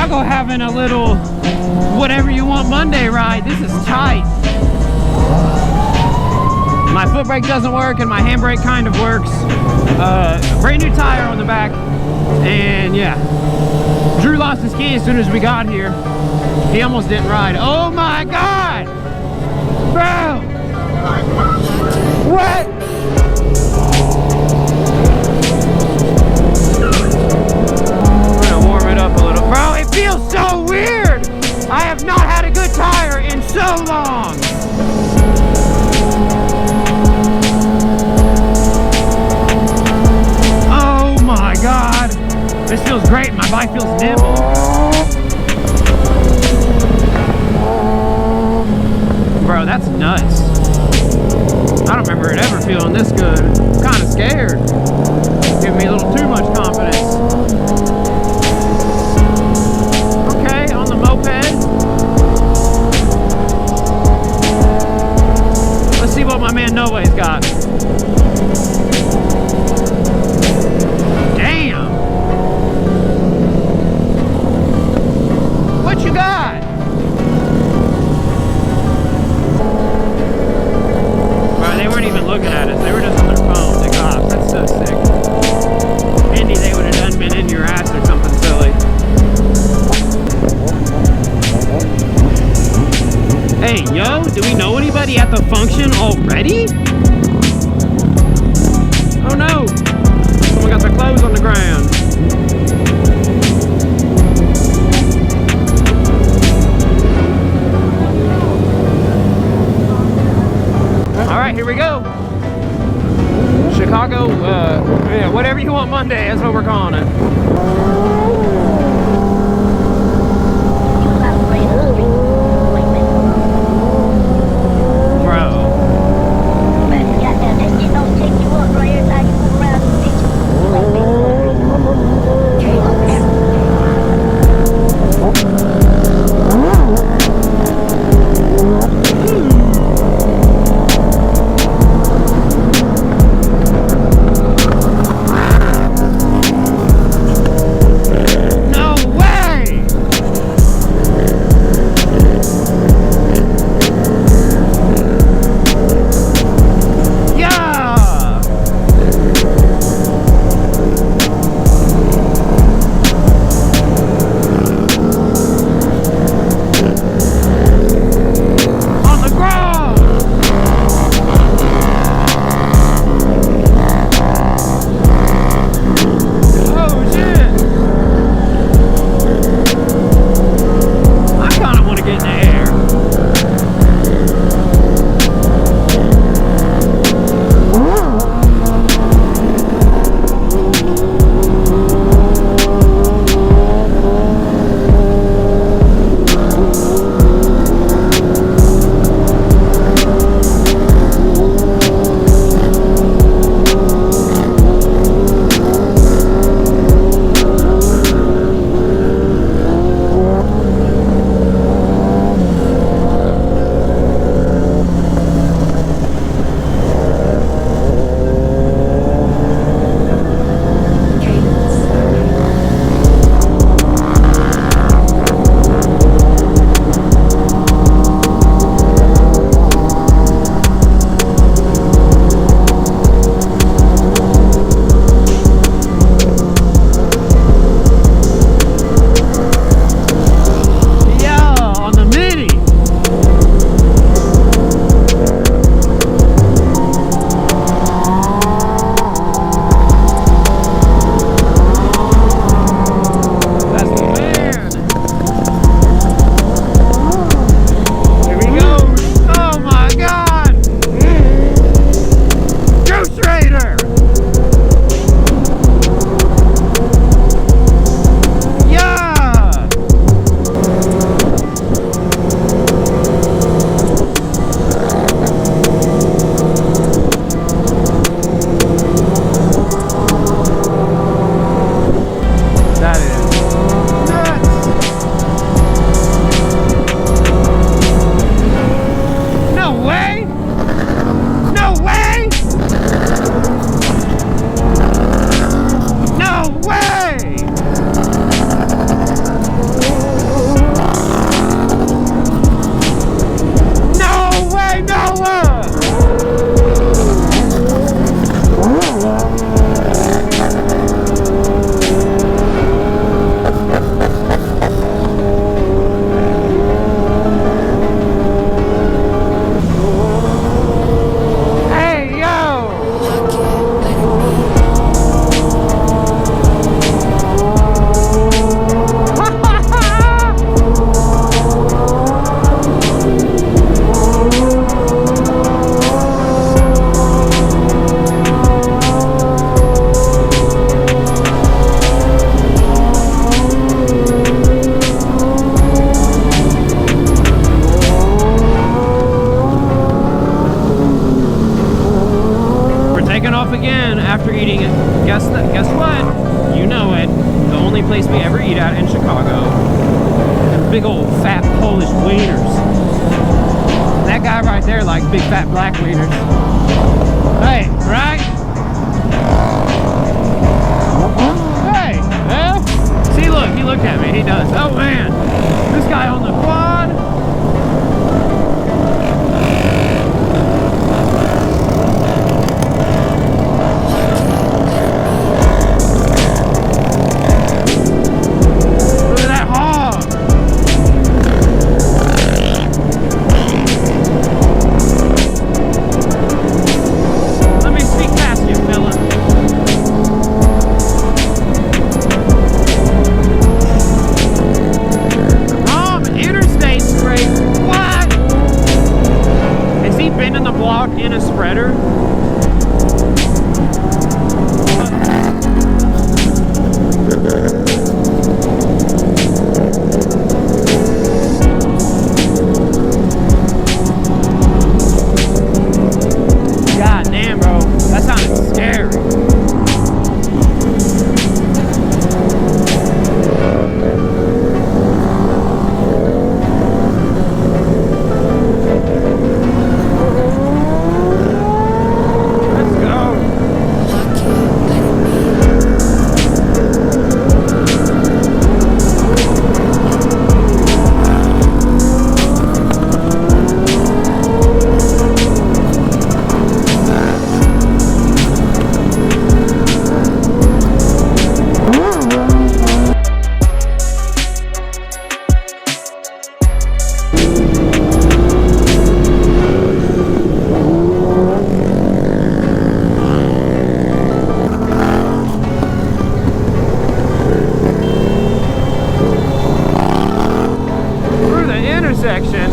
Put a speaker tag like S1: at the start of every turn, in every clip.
S1: Chicago having a little whatever you want Monday ride. This is tight. My foot brake doesn't work and my handbrake kind of works. Brand new tire on the back. And yeah, Drew lost his key as soon as we got here. He almost didn't ride. Oh my God! Bro! What? We're gonna warm it up a little. Bro, it feels so weird! I have not had a good tire in so long! Oh my God! This feels great. My bike feels nimble. Bro, that's nuts. I don't remember it ever feeling this good. I'm kind of scared. Giving me a little too much confidence. Okay, on the moped. Let's see what my man No Way's got. Damn. What you got? They weren't even looking at us. They were just on their phones. The cops. That's so sick. Indy, they would have done been in your ass or something silly. Hey, yo, do we know anybody at the function already? Oh no! Someone got their clothes on the ground. Alright, here we go. Chicago, yeah, whatever you want Monday, that's what we're calling it. Bro. Chicago. Them big old fat Polish wieners. That guy right there likes big fat black wieners. Hey, right? Hey, yeah? See, look, he looked at me. He does. Oh man, this guy on the quad. Look at that hog. Let me sneak past you, fella. Interstate straight. What? Is he bending the block in a spreader? God damn, bro. That sounded scary. Intersection.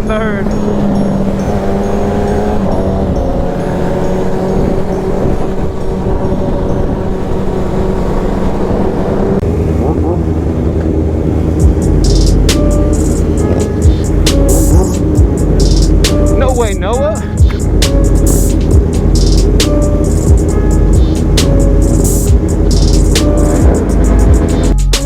S1: third.